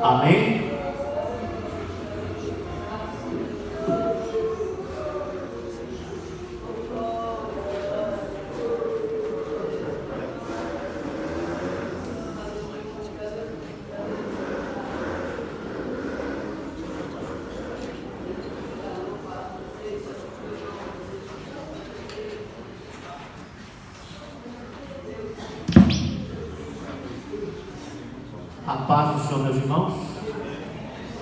Amém? A paz do Senhor, meus irmãos.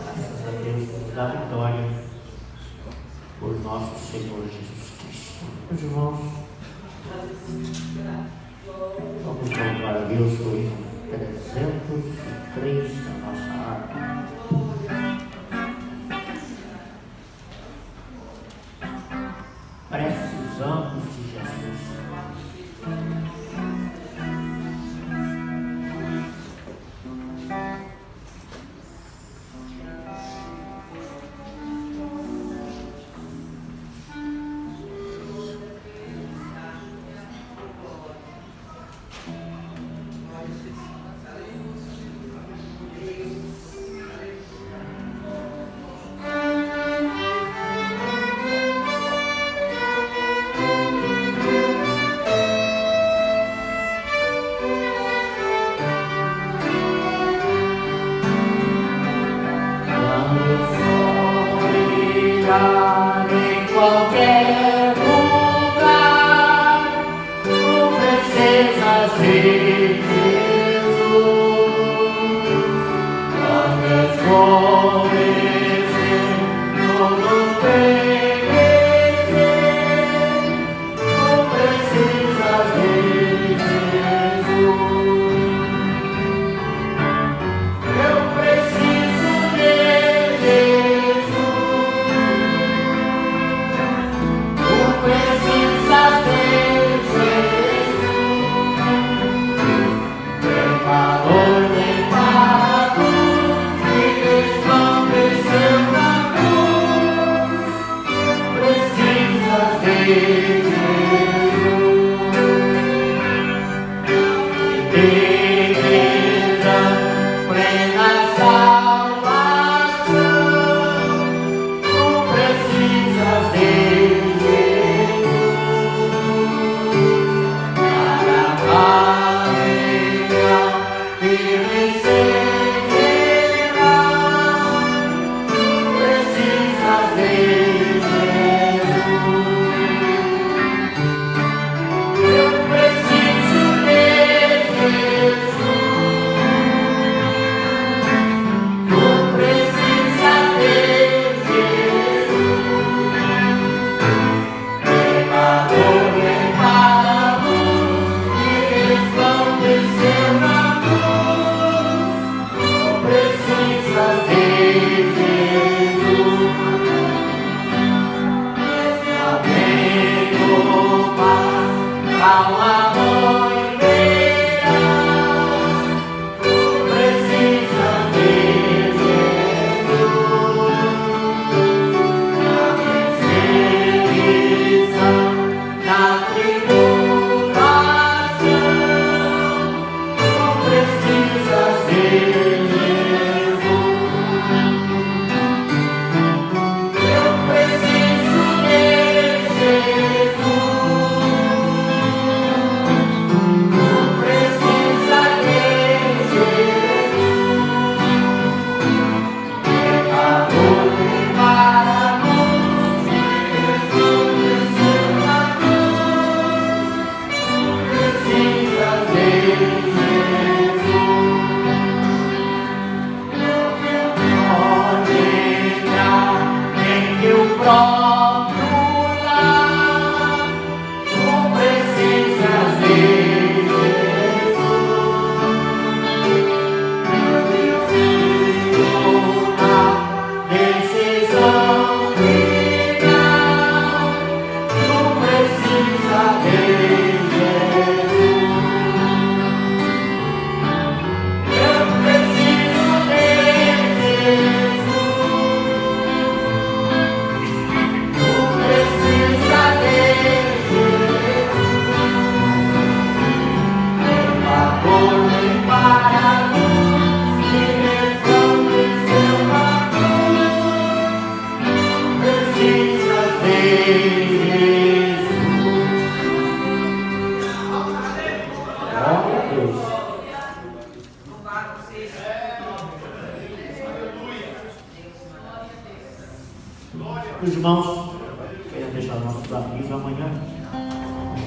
Graças a Deus nos dá vitória por nosso Senhor Jesus Cristo. Meus irmãos, vamos louvar a Deus por hino 303 da nossa harpa. Precisamos de Jesus.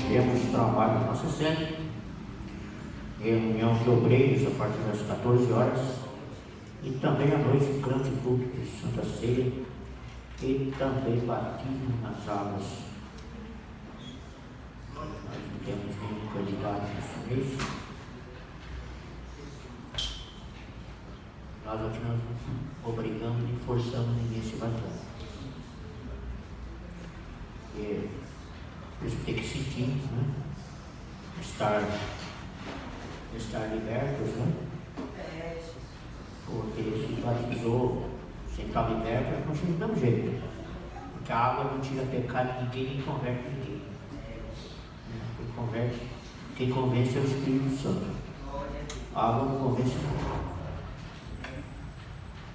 temos trabalho na nossa sede, reunião de obreiros a partir das 14 horas, e também à noite um grande culto de Santa Ceia, e também batismo nas águas. Nós não temos nenhum candidato nesse mês. Nós aqui não obrigamos nem forçamos ninguém a se batizar. Por isso tem que sentir, né? Estar libertos, né? Porque se batizou sem estar liberto, continua do mesmo jeito. Porque a água não tira pecado de ninguém, nem converte ninguém. Quem convence é o Espírito Santo. A água não convence ninguém.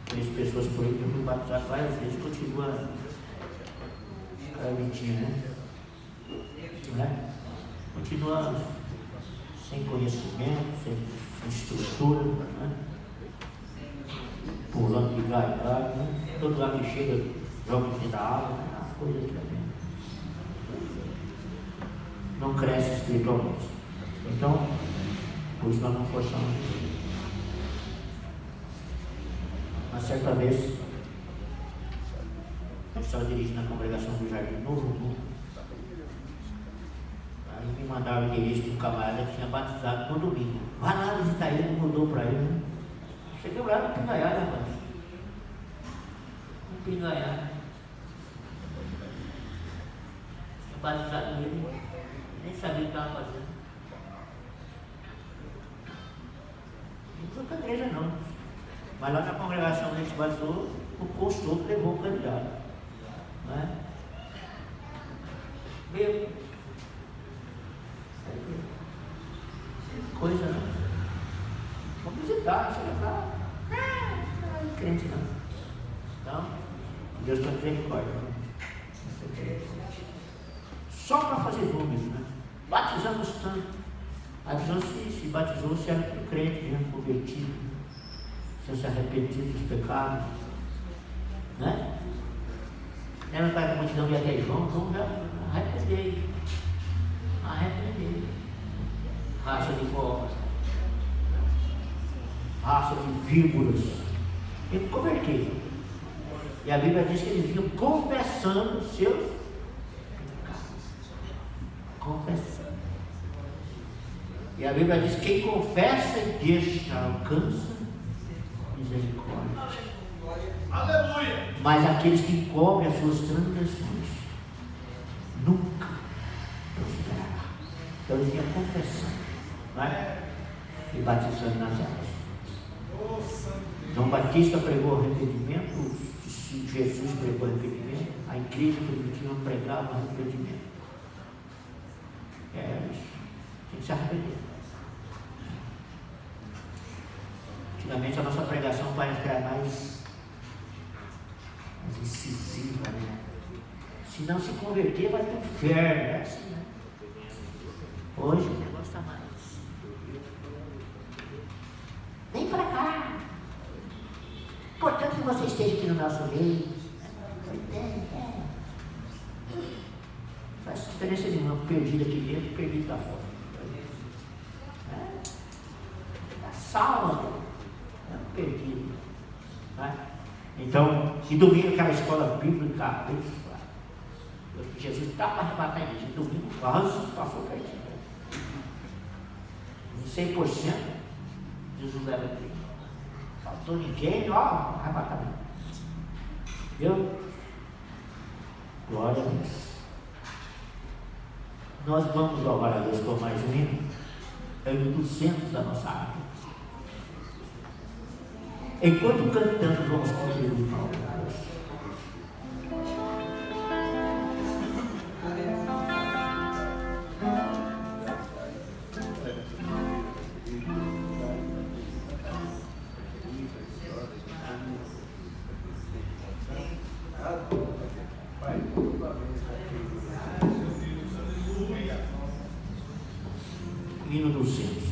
Conheço pessoas por aí que eu fui batizar várias vezes, continua carmentinha, né? Continua sem conhecimento, sem estrutura, né? Pulando de galho em galho, né? Todo lugar que chega, joga dentro da água, né? Uma coisa tremenda. Não cresce espiritualmente. Então, por isso nós não forçamos. Uma certa vez, eu estava dirigindo na congregação do Jardim Novo. Aí me mandaram o endereço de um camarada que tinha batizado no domingo. Vai lá visitar ele, mudou para ele, né? Cheguei lá no Pingaiá, rapaz. No Pingaiá. Tinha batizado ele, nem sabia o que estava fazendo. Não foi para a igreja não. Mas lá na congregação onde a gente batizou, o pastor levou o candidato. Né? Meu. Coisa, né? Vamos visitar, chega lá. Não é crente não. Então, Deus está misericórdia. Só para fazer números, né? Batizamos tanto. A pessoa se batizou, se era tudo crente mesmo, convertido, se arrependido dos pecados, né? Lembra que a multidão ia até João? João já arrependei. Raça de cobras, raça de víboras. Ele converteu. E a Bíblia diz que eles vinham confessando seus pecados. Confessando. E a Bíblia diz que quem confessa e deixa alcança misericórdia. Aleluia! Mas aqueles que cobrem as suas transgressões nunca prosperará. Então eles vinham confessando, né? E batizando nas águas. João Batista pregou arrependimento, Jesus pregou arrependimento, a igreja primitiva pregava arrependimento. Tem que se arrepender. Antigamente a nossa pregação parece que era mais incisiva, né? Se não se converter, vai para o inferno, é assim, né? Hoje o negócio está mais. Vem para cá. Importante que você esteja aqui no nosso meio. Faz diferença nenhuma, perdido aqui dentro, perdido lá fora. Salva, perdido. Né? Então, e domingo aquela escola bíblica, Jesus está para arrebatar a igreja. Domingo quase passou pertinho. Em 100%, Jesus leva a igreja. Faltou ninguém, ó, arrebatamento. Viu? Glória a Deus. Nós vamos louvar a Deus com mais um hino. É o 200 da nossa arte. Enquanto cantamos, vamos contribuir para o Deus. Hino 200.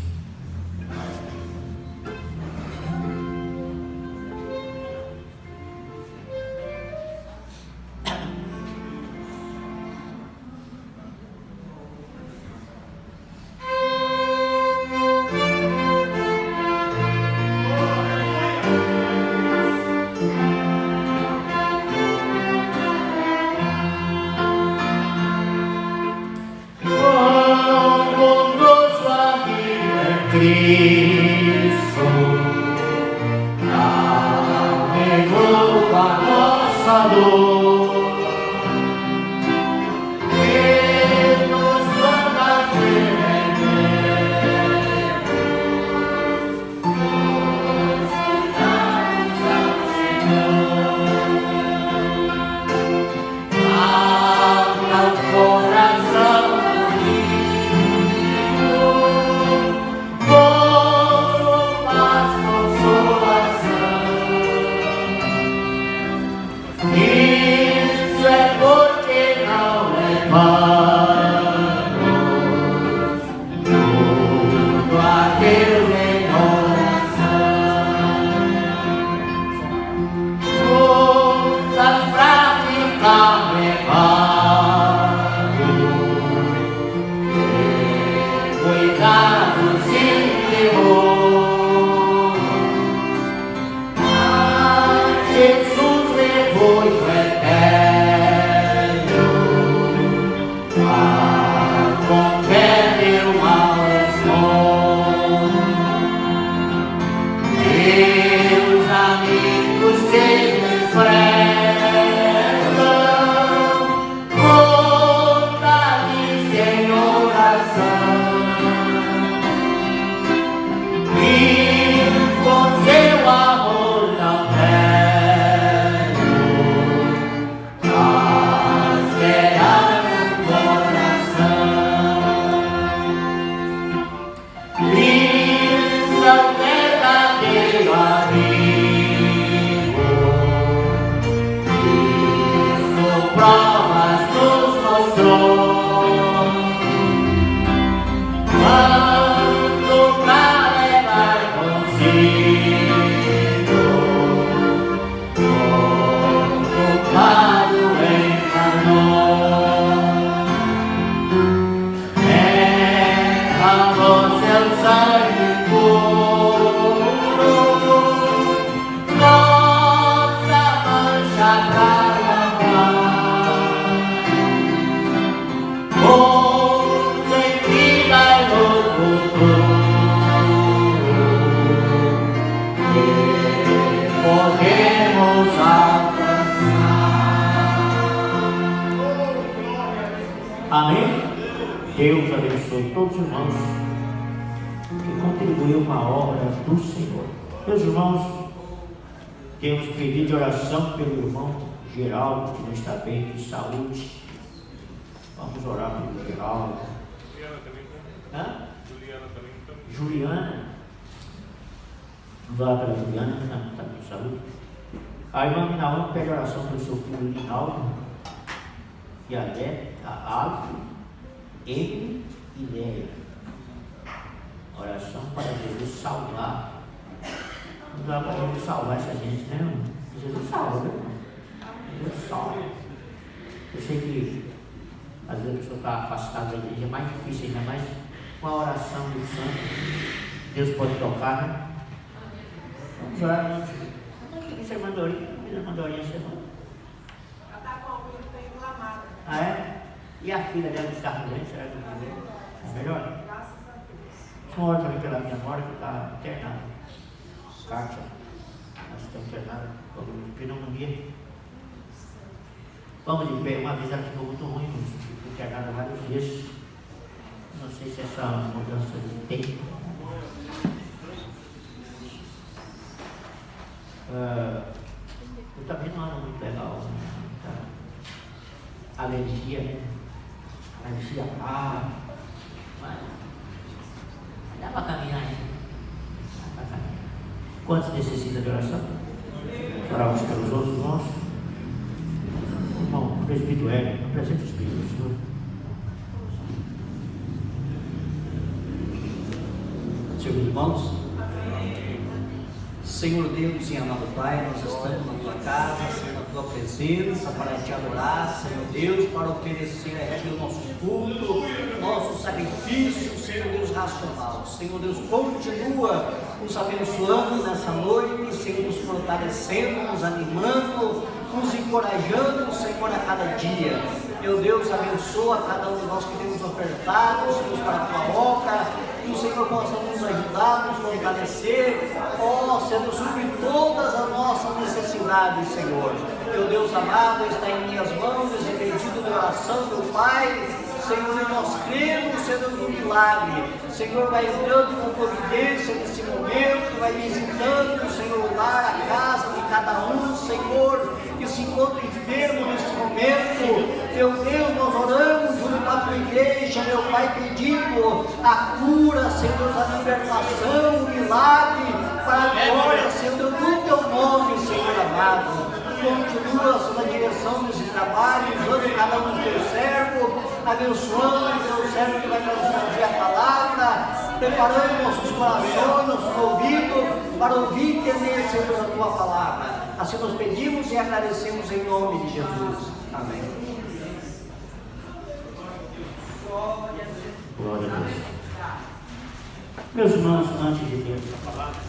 Cristo carregou a nossa dor. Amém? Deus abençoe todos os irmãos que contribuíram com a obra do Senhor. Meus irmãos, temos pedido de oração pelo irmão Geraldo, que não está bem de saúde. Vamos orar pelo Geraldo. Juliana. Vamos orar pela Juliana, que não está bem de saúde. A irmã Minaú pede oração pelo seu filho Linaldo, e a Alfa, ele e Leia. Oração para Jesus salvar. Não dá para Jesus salvar essa gente, né, irmão? Jesus salva, né, irmão? Jesus salva. Eu sei que às vezes a pessoa está afastada da igreja, é mais difícil ainda, mais uma oração do santo. Deus pode tocar, né? Vamos orar, irmãos. Você mandou Dorinha, você não? Ela está com alguém que tem inflamada. Ah, é? E a filha dela está doente? Será que é melhor? Graças a Deus. Uma hora também pela minha nora que está internada. Kátia, nós estamos internados por pneumonia. Vamos de pé. Uma vez ela ficou muito ruim, ficou internada vários dias. Não sei se essa mudança de tempo. Eu também não ando muito legal. Alergia, né? Alergia mas dá para caminhar ainda. Quantos necessitam de oração? Orar uns pelos outros irmãos. Irmão, presbítero Hélio, apresenta o Espírito do Senhor. Senhor, irmãos, Senhor Deus e amado Pai, nós estamos na tua casa, Senhor, na tua presença, para te adorar, Senhor Deus, para oferecer a ti o nosso culto, nosso sacrifício, Senhor Deus, racional. Senhor Deus, continua nos abençoando nessa noite, Senhor, nos fortalecendo, nos animando, nos encorajando, Senhor, a cada dia. Meu Deus, abençoa cada um de nós que temos ofertado, Senhor, para a tua obra, que o Senhor possa nos ajudar, nos fortalecer, ó, Senhor, suprir todas as nossas necessidades, Senhor. Meu Deus amado, está em minhas mãos esse pedido de oração, meu Pai. Senhor, e nós cremos, Senhor, no milagre. Senhor, vai entrando com providência nesse momento, vai visitando, Senhor, o lar, a casa de cada um, Senhor, que se encontra enfermo nesse momento. Meu Deus, nós oramos junto com a tua igreja, meu Pai, pedindo a cura, Senhor, a libertação, o milagre, para a glória, Senhor, do teu nome, Senhor amado. Continua na direção desse trabalho, usando cada um do teu servo, abençoando o teu servo que vai nos trazer a palavra, preparando nossos corações, nossos ouvidos, para ouvir e entender, Senhor, a tua palavra. Assim nós pedimos e agradecemos em nome de Jesus. Amém. Glória a Deus. Meus irmãos, antes de ler a palavra,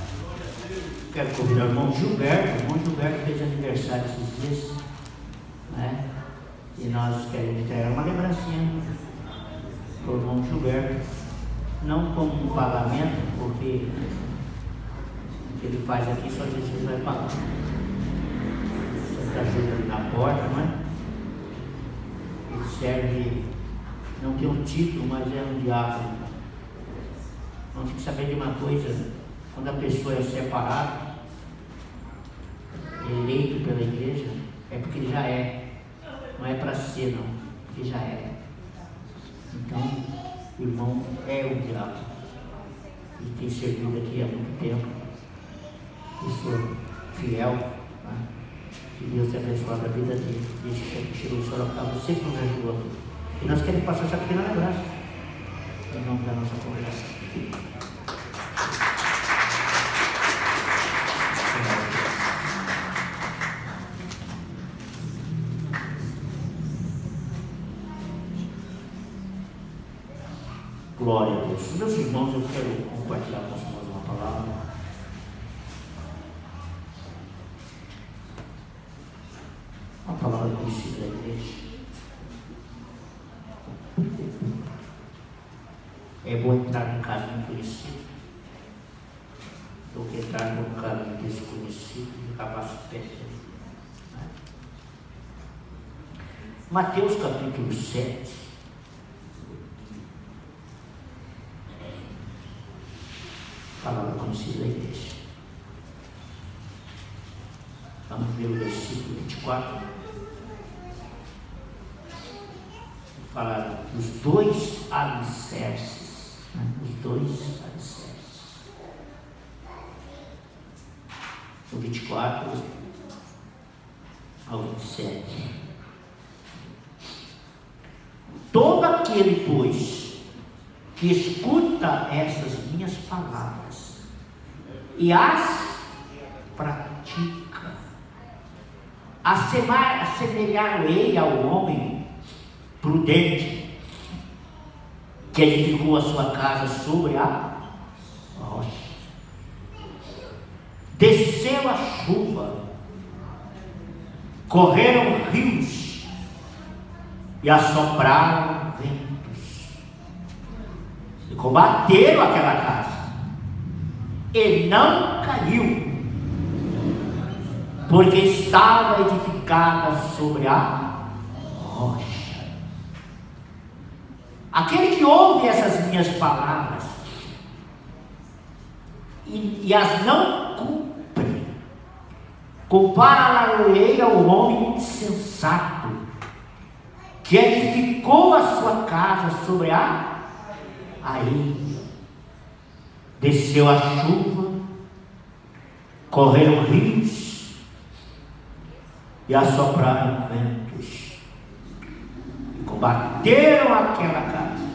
quero convidar o irmão Gilberto. O irmão Gilberto fez aniversário esses dias, né? E nós queremos entregar uma lembrancinha para o irmão Gilberto, não como um pagamento, porque o que ele faz aqui só Jesus vai pagar. Você ajuda ali na porta, não é? Ele serve, não tem um título, mas é um diácono. Não tem que saber de uma coisa: quando a pessoa é separada, eleito pela igreja, é porque ele já é. Não é para ser, não, porque já é. Então, o irmão é o diácono. Ele tem servido aqui há muito tempo. Pessoa fiel. Tá? Que Deus te abençoe a vida dele. Desde que chegou em Sorocaba, sempre nos ajudou aqui. E nós queremos passar essa pequena lembrança em nome da nossa congregação. Glória a Deus. Meus irmãos, eu quero compartilhar com os irmãos uma palavra. Uma palavra conhecida da igreja. É bom entrar num caminho conhecido do que entrar num caminho desconhecido e acabar se perdendo. Mateus capítulo 7. Palavra conhecida da igreja. Vamos ver o versículo 24. Falar dos dois alicerces. Os dois alicerces. Do 24 ao 27. Todo aquele, pois, que escuta essas minhas palavras e as pratica, assemelhar-ei ao homem prudente que edificou a sua casa sobre a rocha. Desceu a chuva, correram rios e assopraram ventos e combateram aquela casa, e não caiu, porque estava edificada sobre a rocha. Aquele que ouve essas minhas palavras e as não cumpre, compara-o-ei ao homem insensato que edificou a sua casa sobre a areia. Desceu a chuva, correram rios e assopraram ventos e combateram aquela casa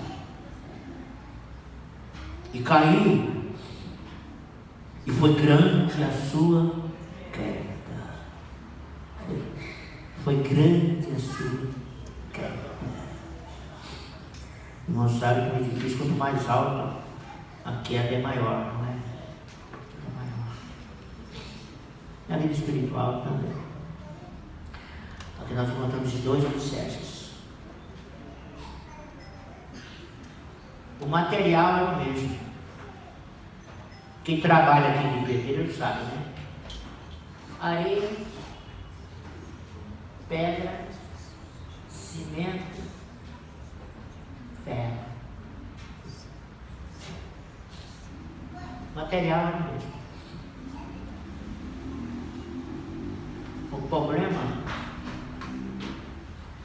e caiu, e foi grande a sua queda. Foi grande a sua queda. Irmão, sabe que o edifício, quanto mais alto, a queda é maior, não é? É maior. Na vida espiritual também. Aqui nós encontramos de dois alicerces. O material é o mesmo. Quem trabalha aqui de pedreiro sabe, né? Areia, pedra, cimento, ferro. Material é o mesmo. O problema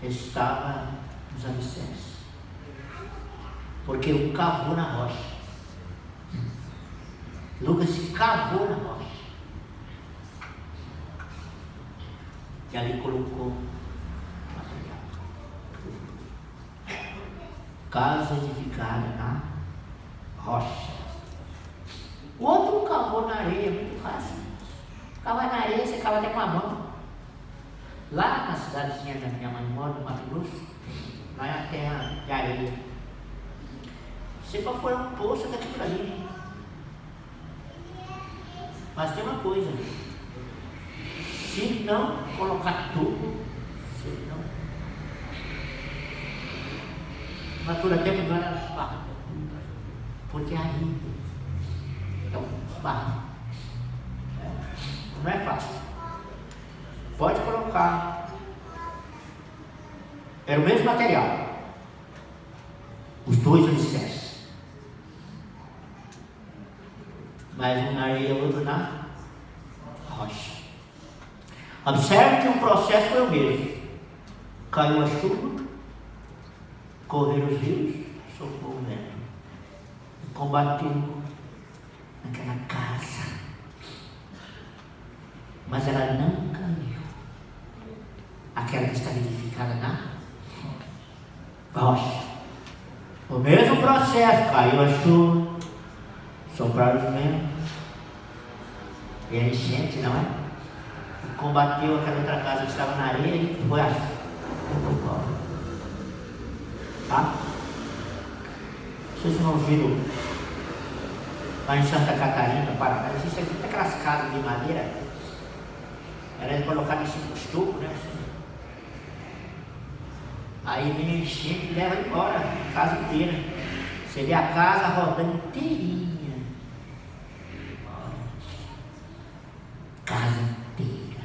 estava nos alicerces. Porque o cavou na rocha. Lucas se cavou na rocha. E ali colocou material. Casa edificada na rocha. O outro cavou na areia, muito fácil. Cavar na areia, você cava até com a mão. Lá na cidadezinha da minha mãe mora, no Mato Grosso, lá é a terra de areia. Você pode furar um poço daqui para ali. Mas tem uma coisa. Se não colocar tubo, se não. Natura tempo não era barro. Porque é aí. Então, barro. Não é fácil. Pode colocar. Era o mesmo material. Os dois alicerces. Mas um na areia e outro na rocha. Observe que o processo foi o mesmo. Caiu a chuva, correram os rios, soprou o vento. Combateu naquela casa. Mas ela não caiu. Aquela que estava edificada na rocha. O mesmo processo, caiu a chuva, sopraram os ventos, e a enchente, não é? E combateu aquela outra casa que estava na areia e foi a chuva. Tá? Vocês não viram lá em Santa Catarina, Paraná, existe aqui aquelas casas de madeira, elas colocadas em cima do estuco, né? Aí vem a enchente e leva embora a casa inteira. Você vê a casa rodando inteirinha. Casa inteira.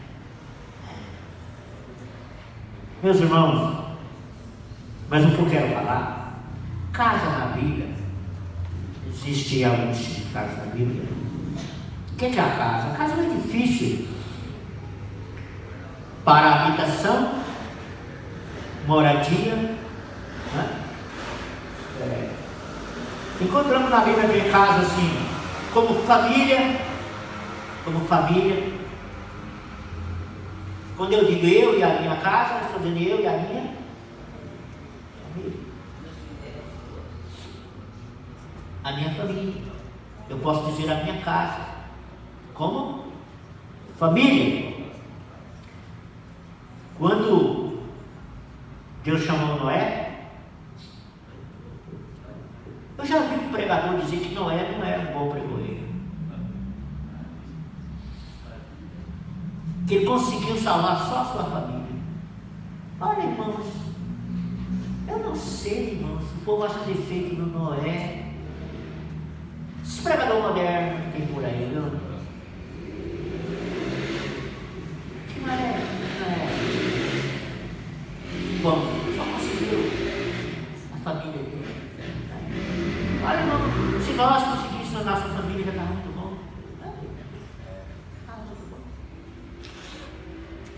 Meus irmãos, mas o que eu quero falar? Casa na Bíblia. Existem alguns significados na Bíblia. O que é a casa? A casa é um edifício para habitação, moradia, né? Encontramos na Bíblia que casa assim, como família. Quando eu digo eu e a minha casa, eu estou dizendo eu e a minha família. A minha família. Eu posso dizer a minha casa como família. Quando Deus chamou Noé, eu já ouvi um pregador dizer que Noé não era um bom pregoeiro. Que ele conseguiu salvar só a sua família. Olha, irmãos, eu não sei, irmãos, o povo acha defeito no Noé. Esse pregador moderno que tem por aí, viu? Que não é. Bom, só conseguiu a família dele. Olha, irmão, se nós conseguíssemos a nossa família, já está muito bom.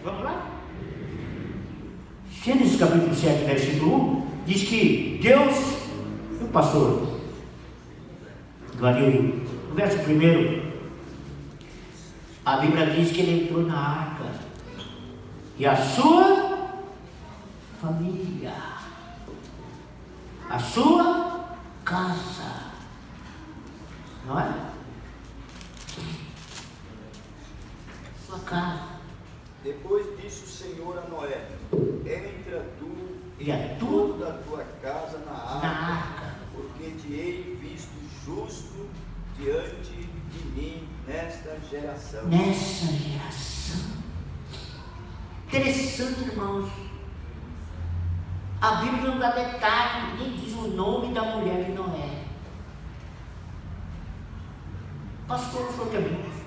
Vamos lá? Gênesis capítulo 7, versículo 1, diz que Deus, o pastor Guanil, no verso 1, a Bíblia diz que ele entrou na arca e a sua família, a sua casa, não é? Sua casa. Depois disse o Senhor a Noé: entra tu e a toda a tua casa na na arca, arca, porque te hei visto justo diante de mim nesta geração. nessa geração. Interessante, irmãos. A Bíblia não dá detalhe, nem diz o nome da mulher de Noé. Pastor, não foi que amigo?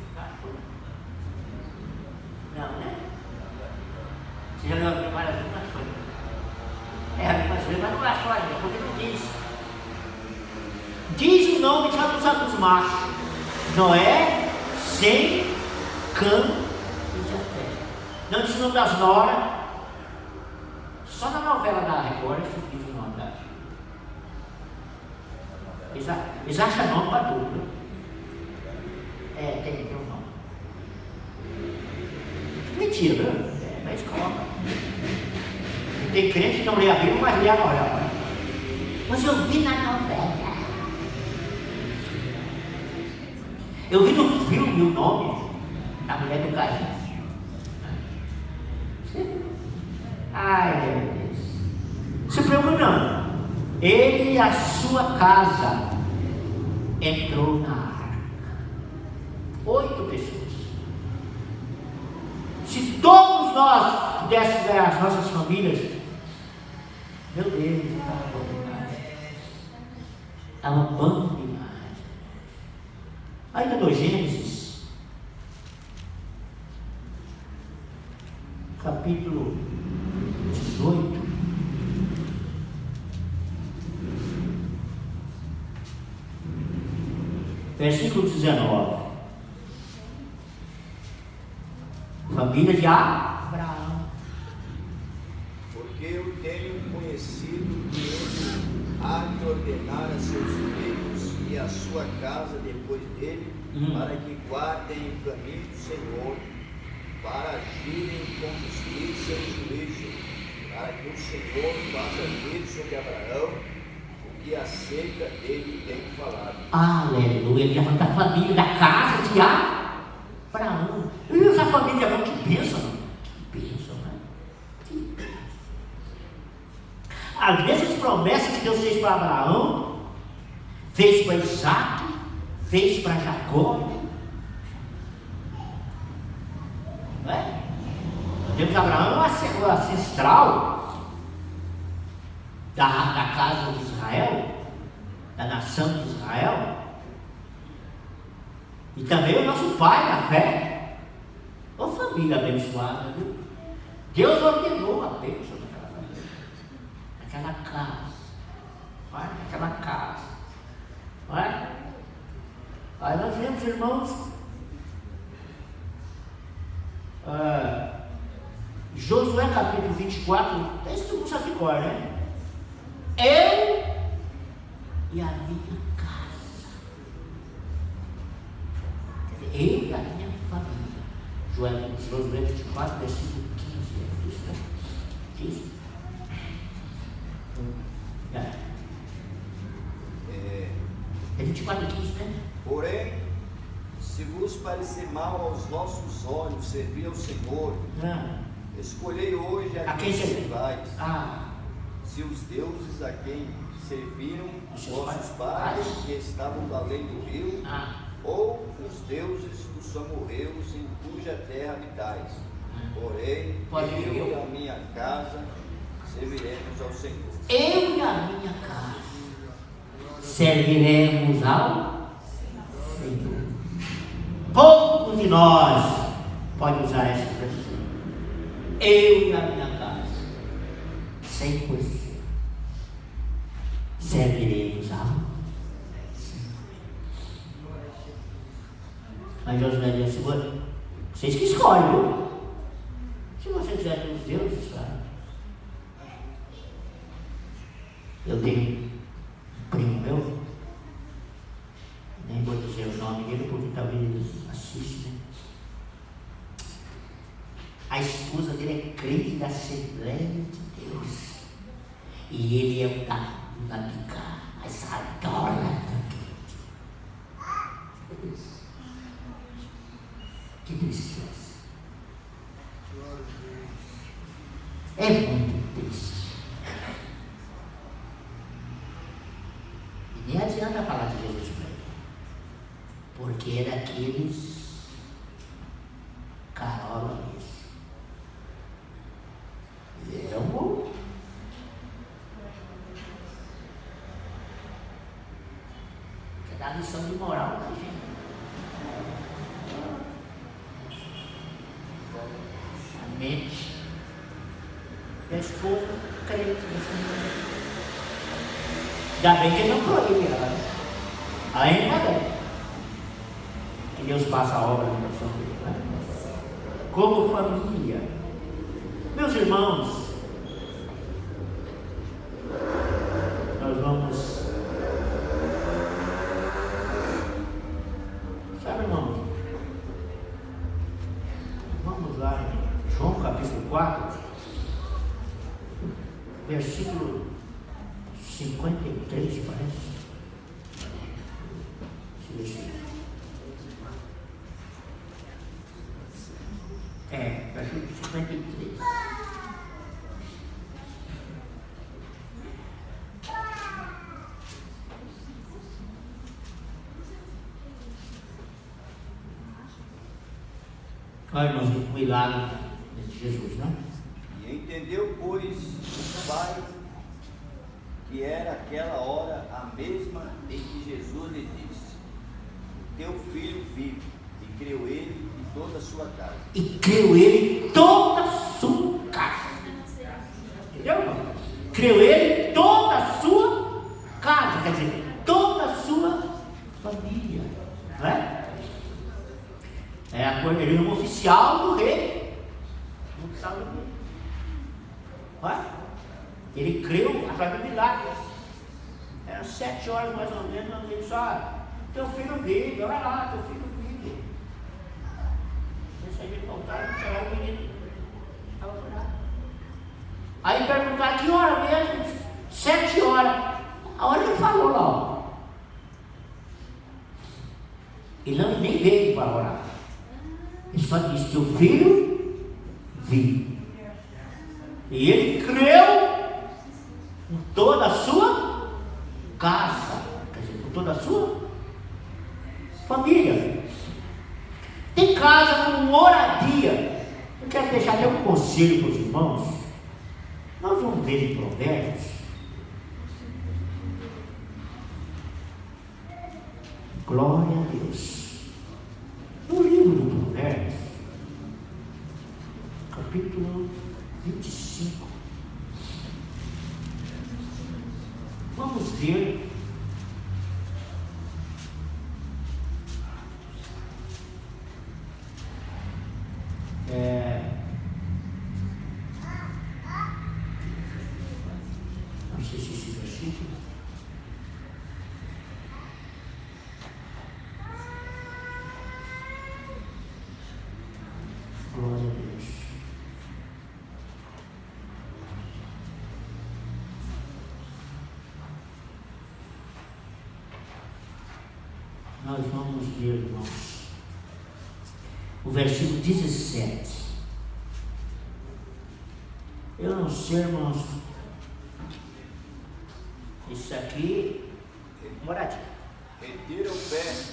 Não, né? Você já leu várias vezes, mas foi. Algumas vezes, mas não é só ainda, porque não diz. Diz o nome dos machos: Noé, Sem, Cã e Jafé. Não diz o nome das noras. Só na novela da Record que diz o nome das. Eles acham nome para tudo, né? Tem um nome. Mentira, viu? Na escola. Tem crente que não lê a Bíblia, mas lê a novela. Mas eu vi na novela. Eu vi no filme o nome da mulher do Caim. Ai, meu Deus. Se preocupe não. Ele e a sua casa entrou na arca. 8 pessoas. Se todos nós pudéssemos ver as nossas famílias, meu Deus, estava bom demais. Estava bom demais. Ainda no Gênesis, capítulo 18. Versículo 19. Família de Abraão. Porque eu tenho conhecido que ele há de ordenar a seus filhos e a sua casa depois dele, para que guardem o caminho do Senhor, para agirem com justiça e juízo, para que o Senhor faça vir sobre Abraão o que acerca dele tem falado. Aleluia. Ele já falou da família, da casa de Abraão. E essa família é muito bênção. Que bênção, né? Que bênção. As mesmas promessas que Deus fez para Abraão, fez para Isaac, fez para Jacó. Não é? Temos Abraão, o ancestral da casa de Israel, da nação de Israel, e também o nosso pai na fé. Ô família abençoada, viu? Deus ordenou a bênção daquela família, daquela casa, não é? Daquela casa, não é? Aí nós vemos, irmãos, Josué capítulo 24, esse não sabe de cor, né? Eu e a minha casa, quer dizer, eu e a minha família. Josué 24, versículo 15, é isso, né? 15. É 24 e 15, né? Porém, se vos parecer mal aos vossos olhos servir ao Senhor, escolhei hoje a quem servais. Se os deuses a quem serviram vossos pais que estavam além do rio, ou os deuses dos amorreus em cuja terra habitais. Porém, eu e a minha casa serviremos ao Senhor. Eu e a minha casa serviremos ao Senhor. Poucos de nós podem usar essa expressão. Eu e a minha casa 100% serviremos ao Senhor. Mas Deus vai dizer assim: vocês que escolhem, viu? Se você quiser ter os deuses, eu tenho um primo meu, nem vou dizer o nome dele porque talvez eles assistem. A esposa dele é crente da Assembleia de Deus. E ele é um da bica, mas adora crente. Que tristeza. É muito triste. E nem adianta falar de Jesus para ele, porque é daqueles carola mesmo. Que dá lição de moral pra gente. A mente. E a esposa crente nessa mulher. Ainda bem que ele não proíbe ela, né? Ainda bem que Deus faça a obra no coração dele, né? Como família, meus irmãos, nós vamos, sabe, irmãos, vamos lá em João capítulo 4, versículo 53, parece. Versículo 53. Olha, irmãos, o milagre de Jesus, né? E entendeu, pois, o Pai, que era aquela hora a mesma em que Jesus lhe disse: teu filho vive. E creu ele e toda a sua casa. E creu ele e toda a sua casa. Entendeu, irmão? Creu ele e toda a sua casa. Quer dizer, toda a sua família. Não é? Ele é um oficial do rei. Um oficial do rei. Não é? Ele creu através do milagre. Eram 7 horas mais ou menos. Ele disse: teu filho vive, olha lá, teu filho vive. Deixa ele voltar e tirar o menino. Aí perguntaram: que hora mesmo? 7 horas. A hora ele falou lá, ó. Ele não nem veio para orar. Ele só disse: teu filho vive. E ele creu com toda a sua casa, quer dizer, com toda a sua família. Tem casa com moradia. Eu quero deixar até um conselho para os irmãos. Nós vamos ver em Provérbios. Glória a Deus. No livro do Provérbios, capítulo 25. Vamos ver não sei se esse versículo. Glória a Deus. Nós vamos ver, irmãos, o versículo 17. Eu não sei, irmãos, isso aqui é moradia. Retira o pé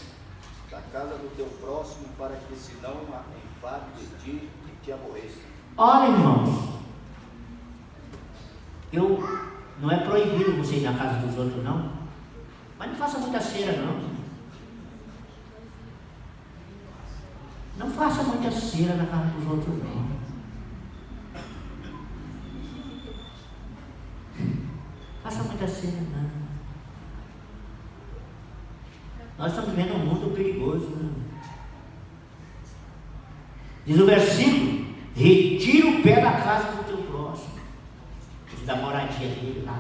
da casa do teu próximo, para que se não enfade de ti e te aborreça. Olha, irmãos, não é proibido você ir na casa dos outros, não. Mas não faça muita cera, não. Não faça muita cera na casa dos outros, não. Faça muita cera, não. Nós estamos vivendo um mundo perigoso, né? Diz o versículo: retira o pé da casa do teu próximo, da moradia dele lá.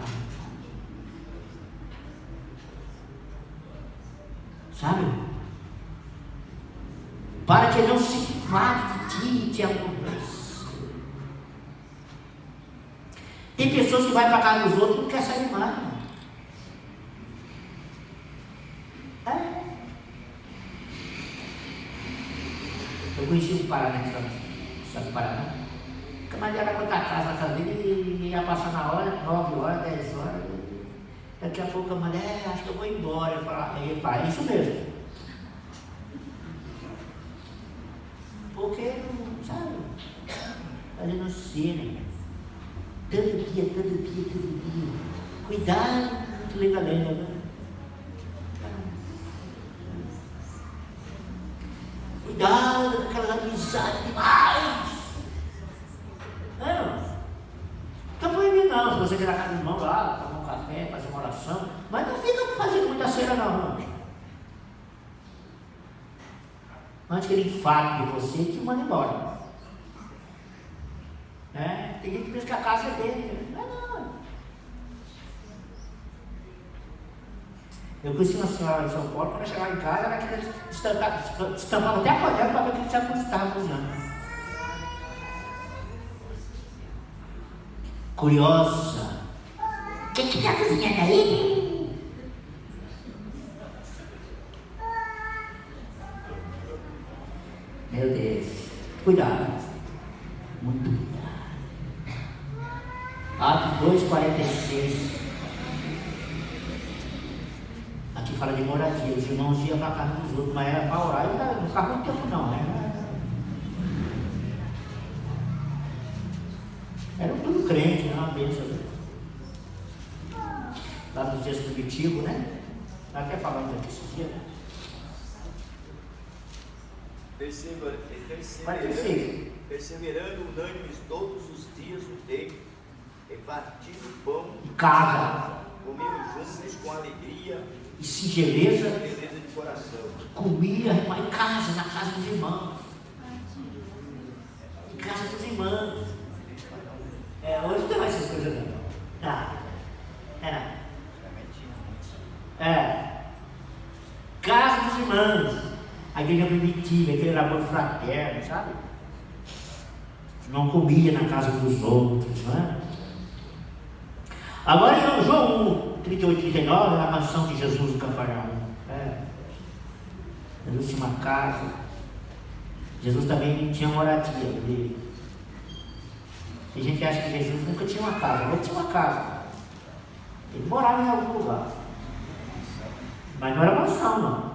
Sabe? Para que não se fade de ti e te aborreça. Tem pessoas que vão para a casa dos outros e não querem sair mais. Eu conheci um Paraná, sabe o Paraná? O camarada era contar a casa na casa dele e ia passar na hora, 9 horas, 10 horas. Daqui a pouco a mulher, acho que eu vou embora. Ele fala: é isso mesmo. Porque não sabe, fazendo cena, todo dia. Cuidado, muito legal, né? cuidado com aquelas amizades demais. Não está proibido não, se você virar a casa do irmão lá, tomar um café, fazer uma oração, mas não fica fazendo muita cera não. Antes que ele enfade de você, te manda embora. Tem gente que pensa que a casa é dele. Não. Eu conheci uma senhora de São Paulo, quando ela chegava em casa, ela queria estampava até a panela para ver que ele estava cozinhando. Curiosa. O que está cozinhando aí? Meu Deus. Cuidado. Muito cuidado. Atos 2,46. Aqui fala de moradia. Os irmãos iam para a casa dos outros, mas era para orar e não ficava muito tempo não, né? Eram tudo crente, uma bênção. Lá nos dias primitivos, né? Até falando aqui esses dias, né? Perseverando unânimes todos os dias no templo, repartindo pão em casa, comendo juntos com alegria e singeleza de coração. Comia em casa, na casa dos irmãos. Em casa dos irmãos. Hoje não tem mais essas coisas não. Casa dos irmãos. A igreja primitiva, aquele amor fraterno, sabe? Não comia na casa dos outros, não é? Agora em João 1, 38, 39, a mansão de Jesus no Cafarnaum. Jesus tinha uma casa. Jesus também tinha moradia dele. Tem gente que acha que Jesus nunca tinha uma casa. Ele tinha uma casa. Ele morava em algum lugar. Mas não era mansão, não.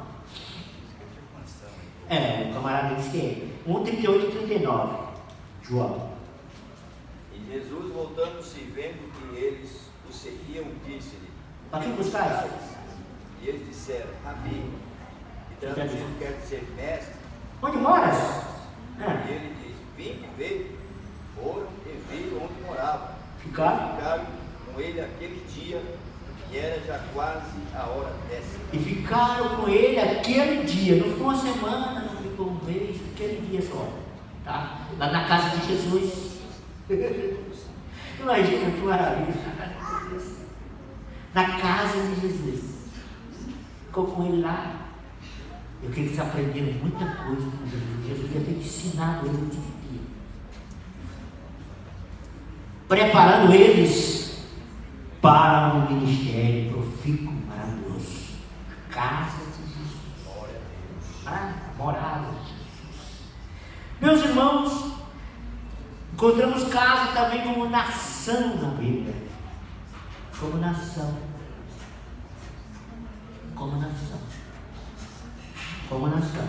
O camarada disse que 1, 38 e 39. João. E Jesus, voltando-se e vendo que eles o seguiam, disse-lhe: Para que buscais? E eles disseram: Rabi, que traduzido quer dizer mestre. Onde moras? E ele diz: Vim e veio. Foram e viram onde morava. Ficaram com ele aquele dia, e era já quase a hora 10. E ficaram com ele aquele dia. Não ficou uma semana, não ficou um mês, aquele dia só. Tá? Lá na casa de Jesus. Imagina que maravilha. Na casa de Jesus. Ficou com ele lá. Eu queria que eles aprenderam muita coisa com Jesus. Jesus ia ter ensinado eles aquele dia. Preparando eles para um ministério profícuo, maravilhoso. Casa de Jesus. Morada de Jesus. Meus irmãos, encontramos casa também como nação na Bíblia. Como nação. Como nação. Como nação.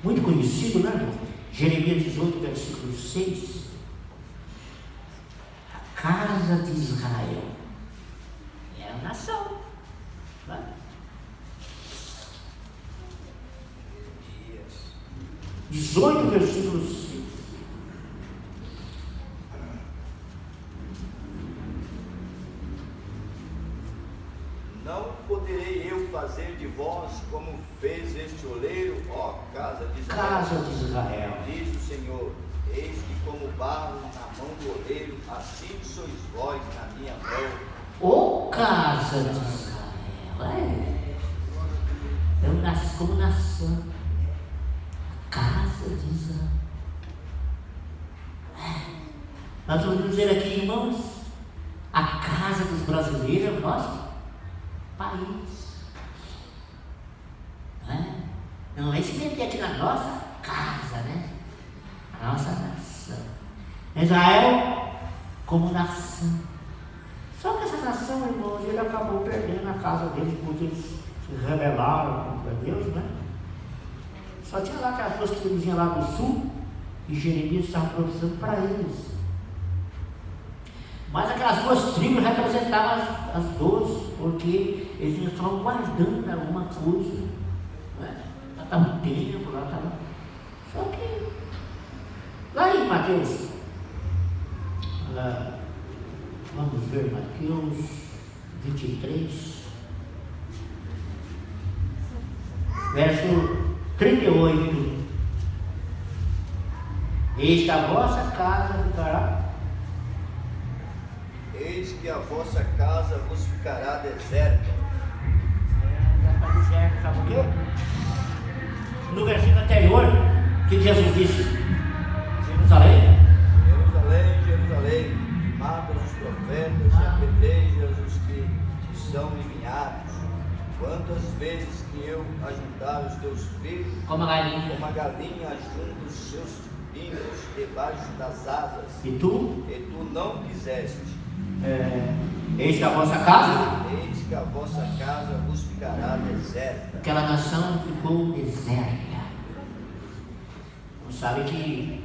Muito conhecido, né, irmão? Jeremias 18, versículo 6. A casa de Israel era a nação. Né? 18, versículo 6. Não poderei eu fazer de vós como fez este oleiro, ó casa de Israel. Casa de Israel. Diz o Senhor: eis que como barro na mão do oleiro, assim sois vós na minha mão. Ô casa de Israel. Eu nasci como nação. Casa de Israel. Nós vamos dizer aqui, irmãos, a casa dos brasileiros é o nosso país. Não é se meter aqui na nossa casa, né? A nossa nação. Israel como nação. Só que essa nação, irmãos, ele acabou perdendo a casa deles porque eles se rebelaram contra Deus, né? Só tinha lá aquelas duas tribuzinhas lá do sul que Jeremias estava profetizando para eles. Mas aquelas duas tribos representavam as 12, porque eles estavam guardando alguma coisa. Né? está no templo, lá está lá. Só que lá em Mateus, vamos ver Mateus 23, verso 38. Eis que a vossa casa ficará. Eis que a vossa casa vos ficará deserta. Vai ficar deserta, sabe por quê? No versículo anterior, o que Jesus disse? Jerusalém. Jerusalém, Jerusalém, matas os profetas e apedrejas os que são enviados. Quantas vezes que eu ajuntar os teus filhos, Como a galinha. junta os seus pinhos debaixo das asas, E tu? não quiseste. Eis que a vossa casa, Eis que a vossa casa vos ficará deserta. aquela nação ficou deserta. Não sabe que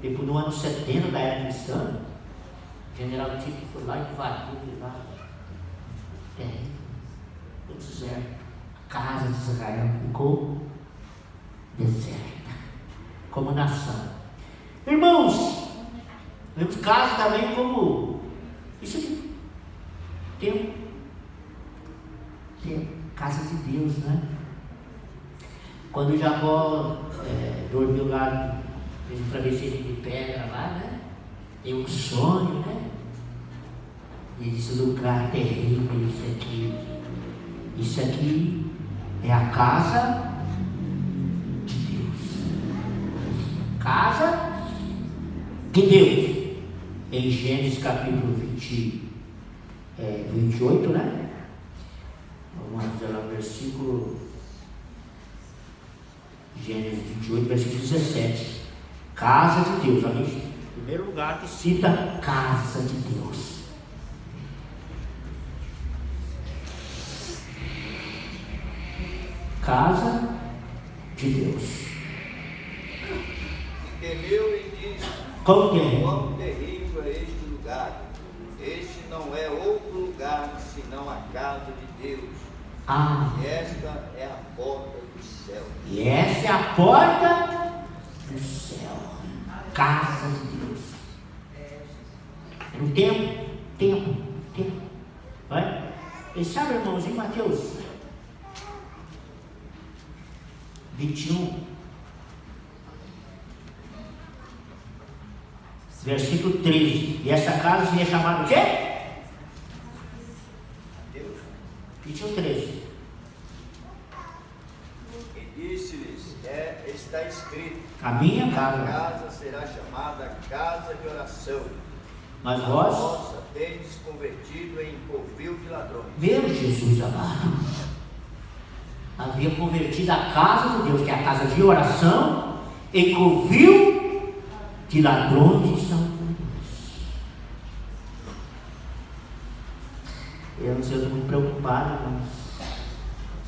depois no ano 70 da era cristã, o general Tito foi lá e invadiu lá. Ficou deserto. A casa de Israel ficou deserta, como nação. Irmãos, vemos casa também como isso aqui. Tem casa de Deus, né? Quando Jacó dormiu lá, fez um travesseiro de pedra lá, né? Tem um sonho, né? E disse: lugar terrível isso aqui. Isso aqui é a casa de Deus. Casa de Deus. Em Gênesis capítulo 28, né? Vamos dizer lá no versículo. Gênesis 28, versículo 17. Casa de Deus. Ali, em primeiro lugar, que cita casa de Deus. Casa de Deus. E temeu e disse: Quão terrível. quão terrível é este lugar! Este não é outro lugar senão a casa de Deus. E esta é a porta do céu. E essa é a porta do céu. Casa de Deus. No tempo. Vai? E sabe, irmãos, em Mateus 21, versículo 13. E essa casa seria chamada o quê? Deus. 21, 13. E disse-lhes: está escrito: A minha a casa. casa será chamada casa de oração. Mas A vós, vossa tendes convertido em covil de ladrões. meu Jesus amado, havia convertido a casa de Deus, que é a casa de oração, em covil de ladrões e santos. Eu não sei, eu estou muito preocupado, irmãos,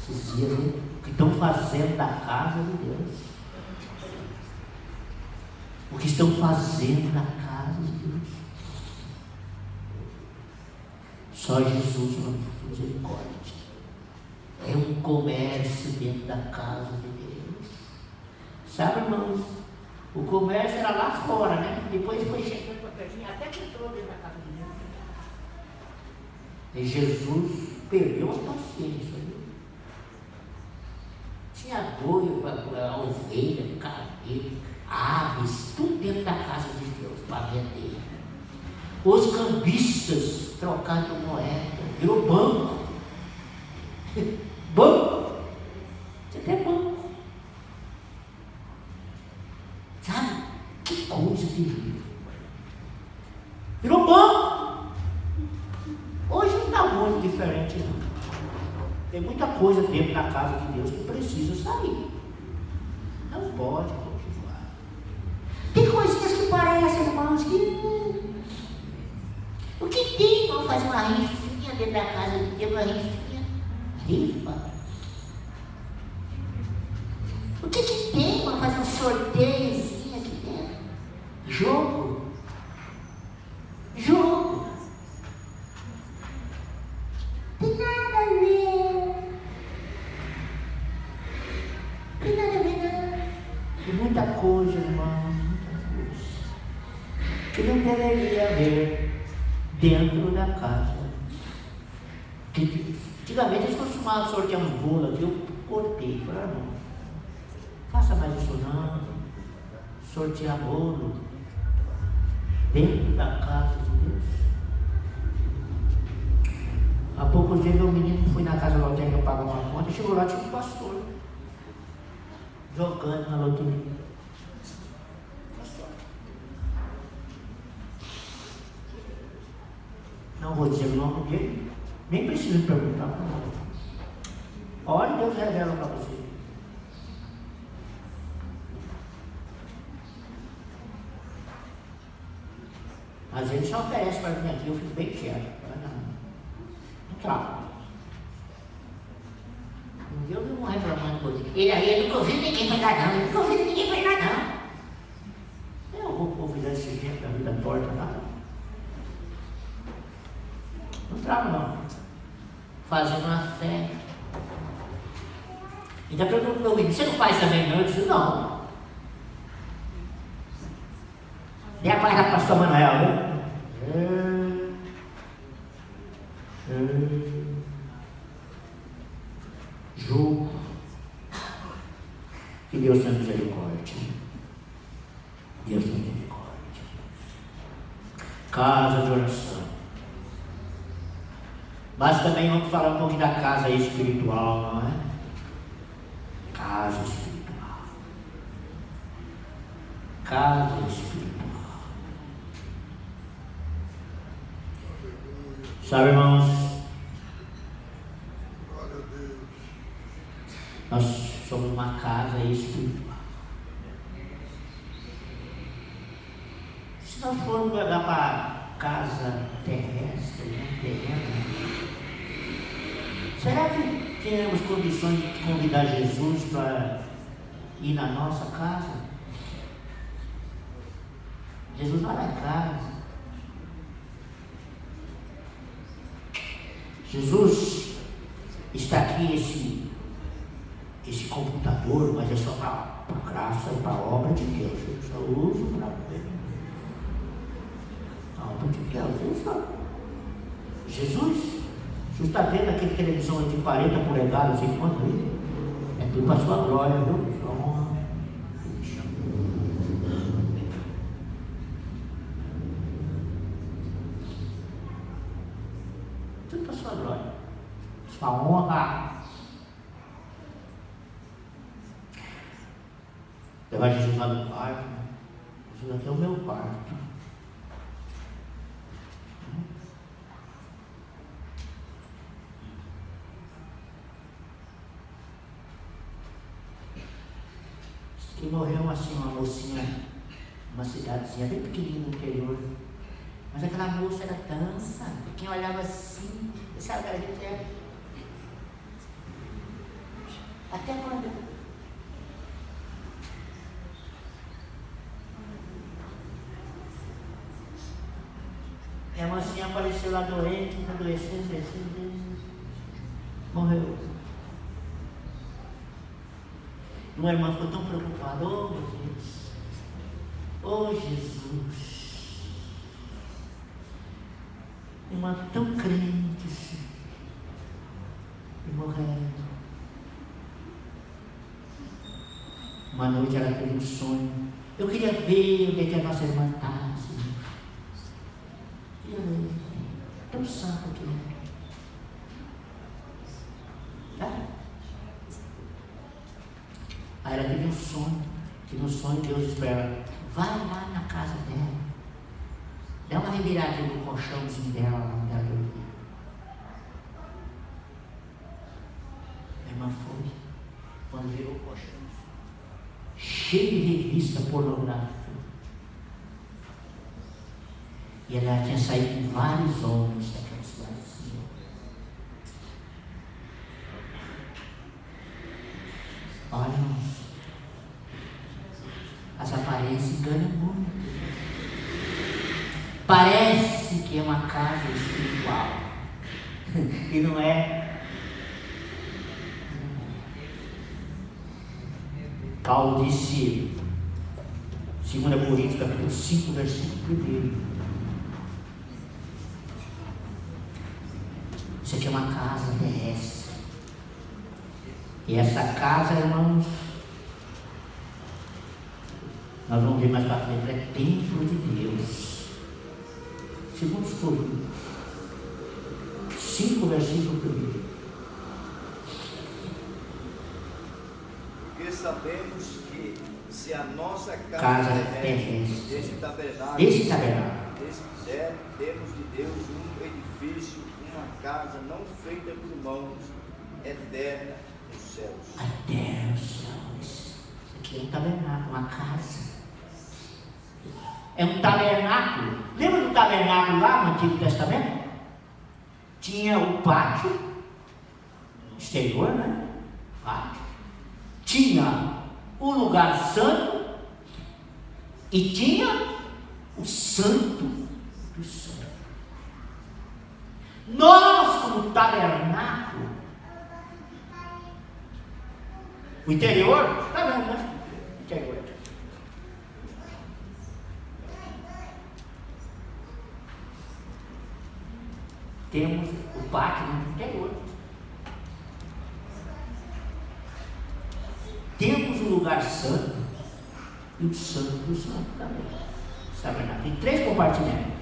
esses dias, hein? O que estão fazendo da casa de Deus? O que estão fazendo da casa de Deus? Só Jesus não tem misericórdia. É um comércio dentro da casa de Deus. Sabe, irmãos? O comércio era lá fora, né? Depois foi chegando para pertinho, até que entrou dentro da casa de Deus. E Jesus perdeu a paciência. Viu? Tinha boi, ovelha, carneiro, aves, tudo dentro da casa de Deus para vender. Os cambistas trocando moeda, virou banco. Banco. Você tem banco. Sabe? Que coisa terrível. Virou banco. Hoje não está muito diferente, não. Tem muita coisa dentro da casa de Deus que precisa sair. Não pode continuar. Tem coisinhas que parecem, irmãos, que... O que tem, irmão, fazer uma rifinha dentro da casa de Deus, uma rifinha? Rifa? O que tem, irmão, fazer um sorteiozinho aqui dentro? Jogo? Tem nada a ver. coisa, irmão, muita coisa, que não deveria haver dentro da casa de Deus. Antigamente eles costumavam sortear uns bolos aqui, eu cortei, falei, não, faça mais isso não, sortear bolo dentro da casa de Deus. Há poucos dias meu menino foi na casa da loteria pagar uma conta, chegou lá, tinha um pastor jogando na loteria. Não vou dizer o nome dele, nem preciso perguntar para nós. Olha, Deus revela para você. Às vezes só oferece para mim aqui, eu fico bem quieto. Não trago. Um dia eu vi um reclamando com ele. Ele aí, eu nunca ouvi ninguém pegar não, eu nunca ouvi ninguém pegar não. Eu vou convidar esse gente da vida torta lá. Não trago não. Fazendo uma fé. Então perguntou para o meu menino, você não faz também não? Eu disse, não. Dê a paz da pastor Manuel, né? Jogo. Que Deus tenha misericórdia. Deus tenha misericórdia. Casa de oração. Mas também vamos falar um pouquinho da casa espiritual, não é? Casa espiritual. Casa espiritual. Sabe, irmãos? Nós somos uma casa espiritual. Se nós formos olhar para a casa terrestre, terrena, será que teremos condições de convidar Jesus para ir na nossa casa? Jesus vai lá em casa. Jesus está aqui, esse computador, mas é só para a graça e para a obra de Deus. Eu só uso para a obra de Deus. Jesus, você está vendo aquele televisão de 40 polegadas, assim, quanto aí? É tudo para a sua glória, viu? Tudo para a sua glória, sua honra. Levar Jesus lá no quarto, né? Jesus aqui é o meu quarto. Que morreu assim uma mocinha, uma cidadezinha bem pequenininha no interior. Mas aquela moça era dança, quem olhava assim, sabe o que ela dizia? Até quando? E a mocinha apareceu lá doente, adoecendo, morreu. Uma irmã ficou tão preocupada, oh meu Deus, oh Jesus, irmã tão crente assim, e morrendo. Uma noite ela teve um sonho, eu queria ver onde é que a nossa irmã está, assim. Queria ver, tão santo aqui. Tá? Aí ela teve um sonho, e no sonho Deus disse para ela, vai lá na casa dela, dá uma reviradinha no colchãozinho dela, lá onde ela dormia. A irmã foi, quando virou o colchão, cheio de revista pornográfica. E ela tinha saído com vários homens daquela cidadezinha. Olha, irmãos, as aparências enganam muito. Parece que é uma casa espiritual e não é. Paulo disse, 2 Coríntios, capítulo 5, versículo 1. Isso aqui é uma casa terrestre. E essa casa, irmãos, nós vamos ver mais para frente, é templo de Deus. 2 Coríntios 5, versículo 1. Porque sabemos que se a nossa casa terrestre, terrestre, esse tabernáculo, desfizer, temos de Deus um edifício, uma casa não feita por mãos, eterna nos céus. Eterna nos céus. Isso aqui é um tabernáculo, uma casa. É um tabernáculo. Lembra do tabernáculo lá no Antigo Testamento? Tinha o pátio exterior, né? Pátio. Tinha o lugar santo e tinha o santo do santo. Nós, como tabernáculo, o interior, está vendo, né? Interior. Temos o pátio no interior. Temos o lugar santo e o santo do santo também. Tabernáculo. Tem 3 compartimentos.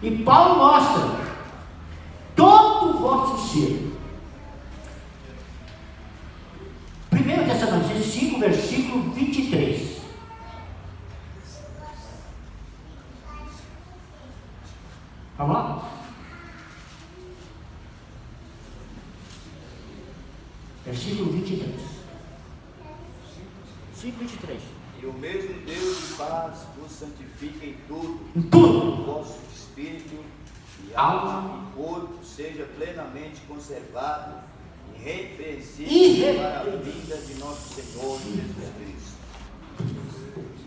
E Paulo mostra todo o vosso ser. 1 Tessalonicenses 5, versículo 23. Vamos lá? Versículo 23. 5:23. E o mesmo Deus de paz vos santifica em tudo. Em tudo. O vosso espírito e alma e corpo seja plenamente conservado e irrepreensível para a vinda de nosso Senhor Jesus Cristo.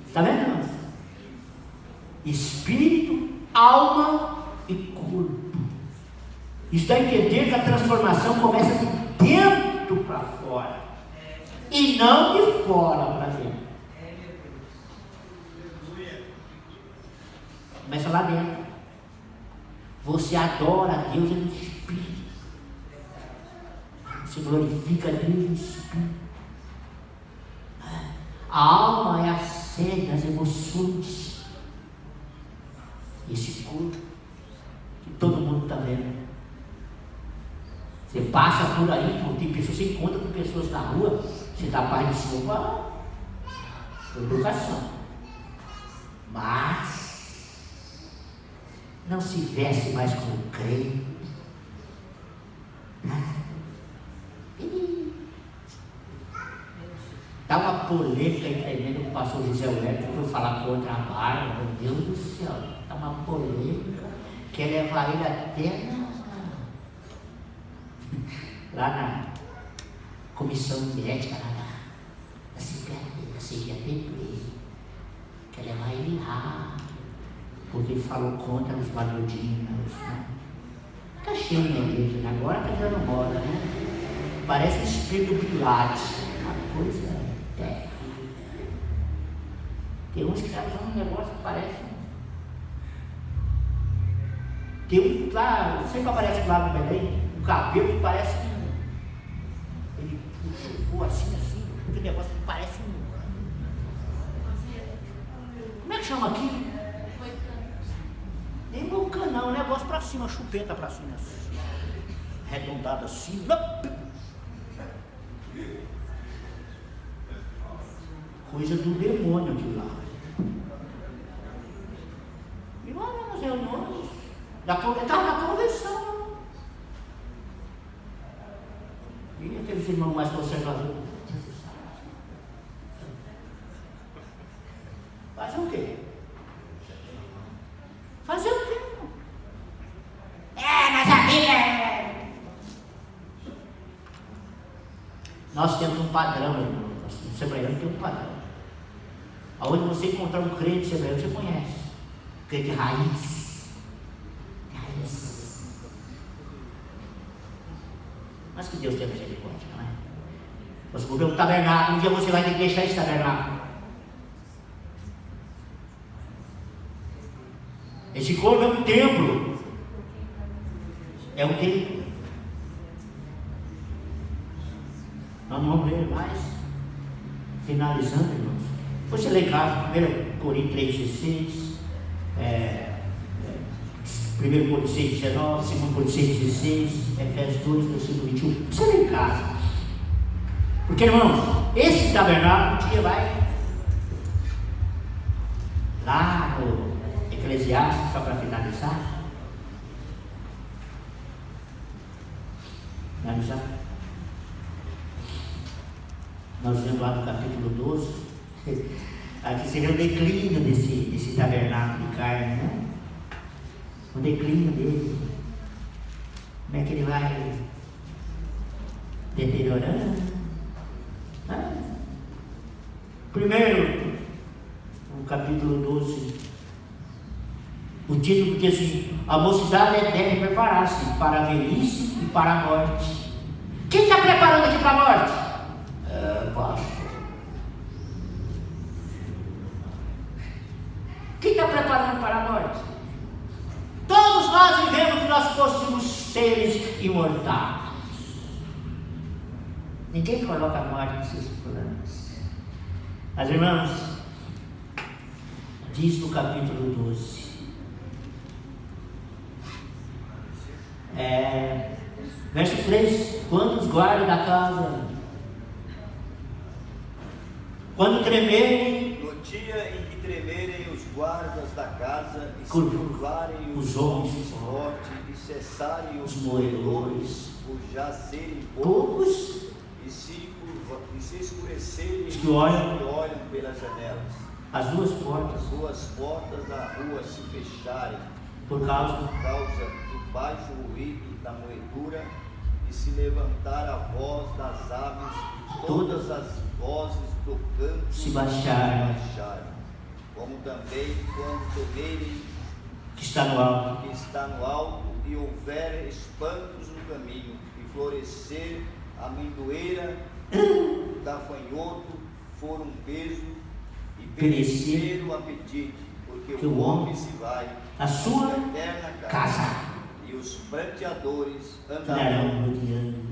Está vendo? Espírito, alma e corpo. Isso dá a entender que a transformação começa de dentro para fora e não de fora para dentro. Começa lá dentro. Você adora a Deus no Espírito. Você glorifica a Deus no Espírito. A alma é a sede das emoções. Esse corpo que todo mundo está vendo. Você passa por aí, tem pessoas, você encontra com pessoas na rua, você dá paz de Senhor para educação. Mas não se veste mais como crente. Está uma polêmica entre a igreja, o pastor José Wellington foi falar contra a barba. Meu Deus do céu, está uma polêmica. Quer levar ele até lá na comissão de ética, lá na CPT. Quer levar ele lá, porque ele falou contra os barulhinhos. Né? Está cheio na igreja, né? Agora está dando moda, né? Parece o espírito Pilates, uma coisa terrível. Tem uns que estão usando um negócio que parece. Tem um lá, sempre aparece lá no Belém, um cabelo que parece um. Ele puxou assim, aquele negócio que parece um. Como é que chama aqui? Nem boca não, um negócio pra cima, chupeta pra cima, assim, arredondado assim. Coisa do demônio aquilo lá. E lá nas reuniões, estava na convenção. E aqueles irmãos mais conservadores. Fazer o quê? Fazer o quê? Mas a Bíblia. Nós temos um padrão, irmão. O Sebreano tem um padrão. Aonde você encontrar um crente Sebreano, você conhece. Crente raiz. Raiz. Mas que Deus tenha misericórdia, não é? Você for ver um tabernáculo, um dia você vai ter que deixar esse tabernáculo. Esse corpo é um templo. É um templo. Nós não vamos ler mais. Finalizando, irmãos. Você lê em casa, 1 Coríntios 3,16, 1 Coríntios 6,19, 2 Coríntios 6,16, Efésios 2, versículo 21. Você lê em casa. Porque, irmãos, esse tabernáculo um dia vai lá no Eclesiastes, só para finalizar. Nós vemos lá no capítulo 12, aqui seria o declínio desse tabernáculo de carne, né? O declínio dele. Como é que ele vai deteriorando? Primeiro, no capítulo 12, o título diz assim: a mocidade deve preparar-se para a velhice e para a morte. Quem está preparando aqui para a morte? Pastor. Quem está preparando para a morte? Todos nós vivemos que nós fôssemos seres imortais. Ninguém coloca a morte nos seus planos. Mas, irmãos, diz no capítulo 12, verso 3: quando os guardas da casa, quando tremerem, no dia em que tremerem os guardas da casa e se curvarem os homens fortes e cessarem os moedores, por já serem poucos, e se escurecerem os que olham pelas janelas, as duas portas da rua se fecharem por causa do baixo ruído da moedura, e se levantar a voz das aves, todas as vozes do canto se baixarem, como também quando temerem que está no alto, e houver espantos no caminho, e florescer a amendoeira, gafanhoto for um peso, e perecer o apetite, porque o homem se vai à sua eterna casa, e os pranteadores andarão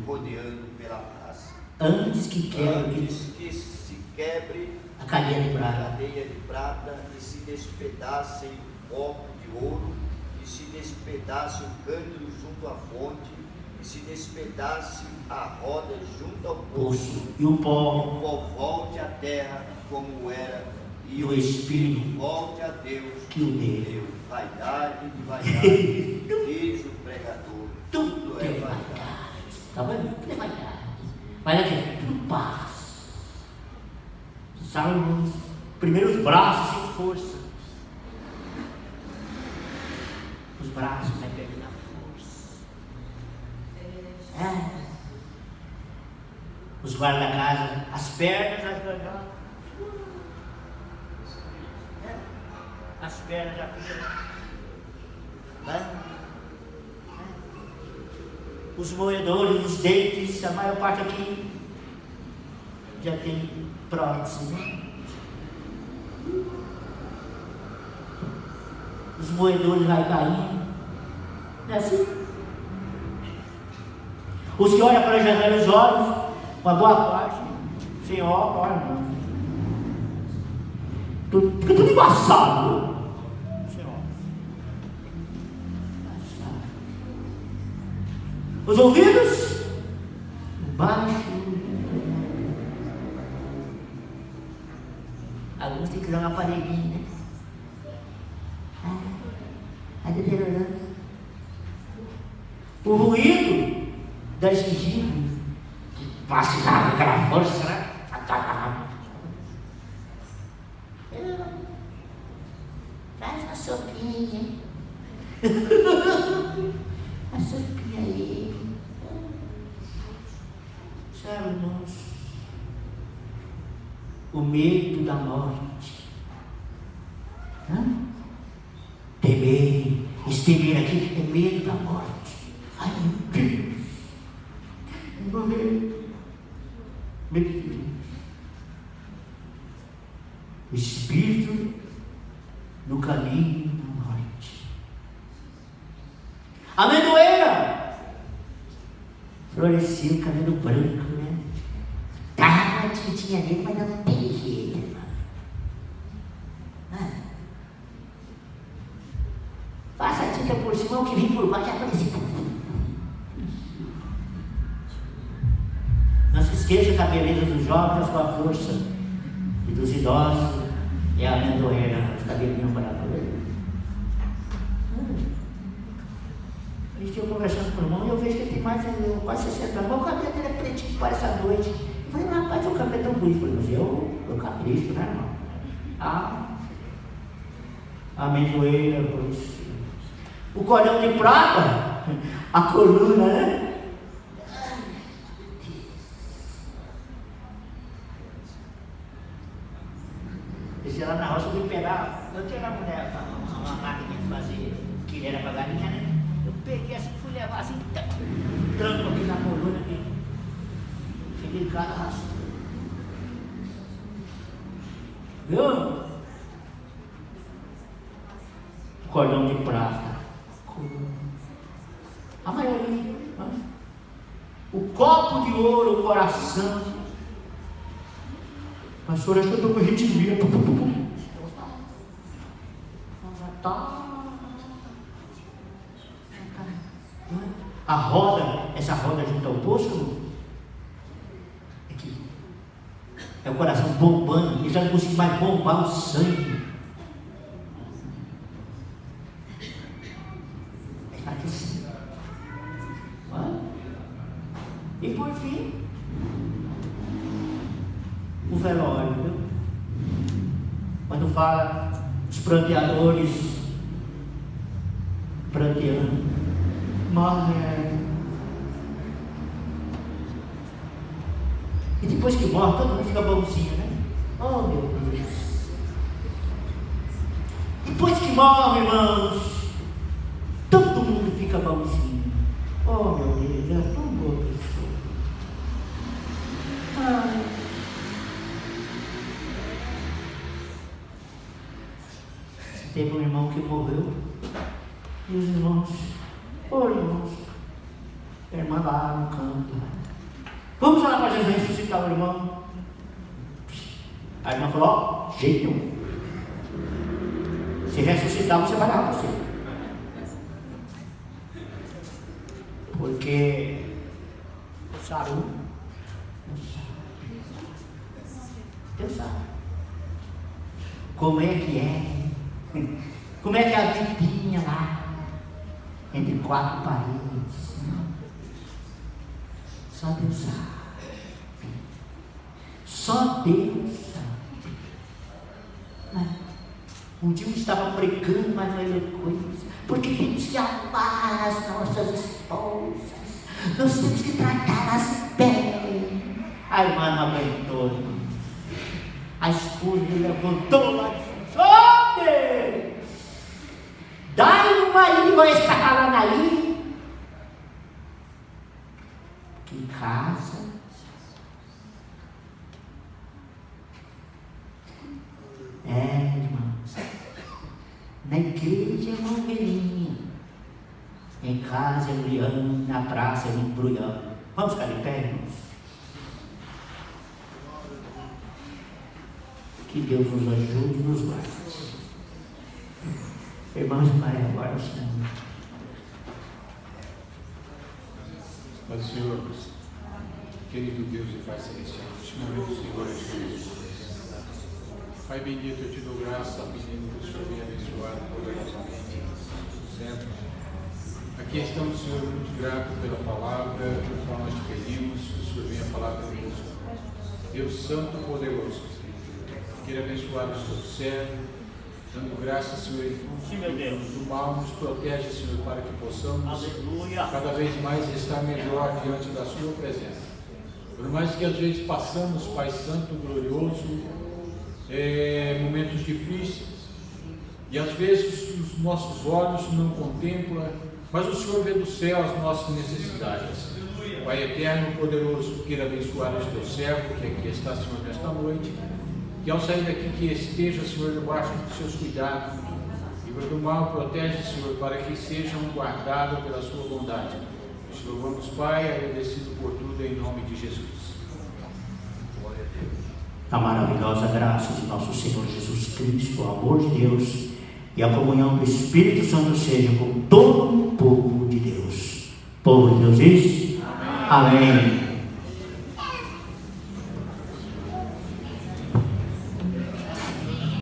rodeando pela praça. Antes que se quebre a cadeia de prata, e se despedace o copo de ouro, e se despedace o cântaro junto à fonte, e se despedace a roda junto ao poço, e o pó volte à terra como era, e o Espírito volte a Deus que o deu. Vaidade de vaidade, diz o pregador, tudo é vaidade. Está vendo? Tudo é vaidade. Vaidade é tudo paz. Salmos, primeiros braços sem força. Os braços vai perdendo a força. Os guardas da casa, as pernas já ficam. As pernas já ficam. Os moedores, os dentes, a maior parte aqui já tem prótese, né? Os moedores vai caindo. Não é assim? Os que olham para a janela, os olhos, uma boa parte, sem óculos, não. Fica tudo embaçado. Sem óculos. Os ouvidos, baixo. Alguns têm que dar um aparelhinho, né? Vai deteriorando. O ruído das gengivas, passa com aquela força, né? Traz uma sopinha. A sopinha aí. Sabe, irmãos? O medo da morte. Temer, estemer aqui é medo da morte. Ai, meu Deus. Morrer. Medo de Deus. O espírito no caminho da morte. aparecia o cabelo branco, né? Tá uma tintinha nele, mas não tem jeito, irmão. Passa a tinta por cima, o que vem por baixo aparece. Não se esqueça que a beleza dos jovens é a sua força, e dos idosos é a amendoeira, os cabelinhos bravos. Eles tinham conversando com o irmão e eu vejo que ele tem mais quase 60 anos. O cabelo dele é pretinho, parece a noite. Eu falei, rapaz, o cabelo é tão bonito. Eu falei, mas eu capricho, né, irmão? A amendoeira, o cordão de prata, a coluna, né? Desci lá na roça, eu fui pegar. Eu tinha uma mulher, uma máquina de fazer que era pra galinha, né? Eu peguei assim, fui levar assim, tranco aqui na coluna aqui. Cheguei em casa, arrastando. Viu? Cordão de prata. A maioria. Né? O copo de ouro, o coração. Pastor, acho que eu estou com ritmia. A roda, essa roda junto ao poço, aqui, é o coração bombando, ele já não consegue mais bombar o sangue. É aquecido. E por fim, o velório, viu? Quando fala os pranteadores pranteando, morre. E depois que morre, todo mundo fica bonzinho, né? Oh, meu Deus. Depois que morre, irmãos, todo mundo fica bonzinho. Oh, meu Deus, é tão boa pessoa. Ai. Teve um irmão que morreu. E os irmãos, irmãos, a irmã lá no canto. Vamos orar para Jesus ressuscitar o irmão. A irmã falou, jeito nenhum. Se ressuscitar, você vai dar você. Porque sabe, Deus sabe. Como é que é? Como é que é a vidinha lá? Entre quatro paredes. Só Deus sabe. Só Deus sabe. Um dia eu estava pregando mais uma eloquência, porque temos que amar as nossas esposas, nós temos que tratá-las bem. A irmã não aguentou. A esposa levantou lá e disse, oh Deus, dá-lhe um marido igual esse que está falando aí, que em casa irmãos, na igreja é uma ovelhinha, em casa é um leão, na praça é um embrulhão. Vamos ficar de pé, irmãos? Que Deus nos ajude e nos guarde. Irmãos, Pai, agora o Senhor. Mas, Senhor, querido Deus e Pai Celestial, neste momento, Senhor, é Jesus. Pai bendito, eu te dou graça, pedindo que o Senhor venha abençoar poderosamente o centro. Aqui estamos, Senhor, muito gratos pela palavra, pelo qual nós te pedimos que o Senhor venha falar conosco. Deus Santo e Poderoso, queira abençoar o seu servo, dando graça, Senhor, do mal, nos protege, Senhor, para que possamos, aleluia, cada vez mais estar melhor diante da sua presença. Por mais que às vezes passamos, Pai Santo, glorioso, momentos difíceis, e às vezes os nossos olhos não contemplam, mas o Senhor vê do céu as nossas necessidades. Pai eterno, poderoso, queira abençoar o teu servo que aqui está, Senhor, nesta noite, que ao sair daqui que esteja, Senhor, debaixo dos seus cuidados, livre do mal, protege, Senhor, para que sejam guardados pela sua bondade. louvamos, Pai, agradecido por tudo em nome de Jesus. Glória a Deus. A maravilhosa graça de nosso Senhor Jesus Cristo, o amor de Deus e a comunhão do Espírito Santo seja com todo o povo de Deus. O povo de Deus diz: Amém. Amém.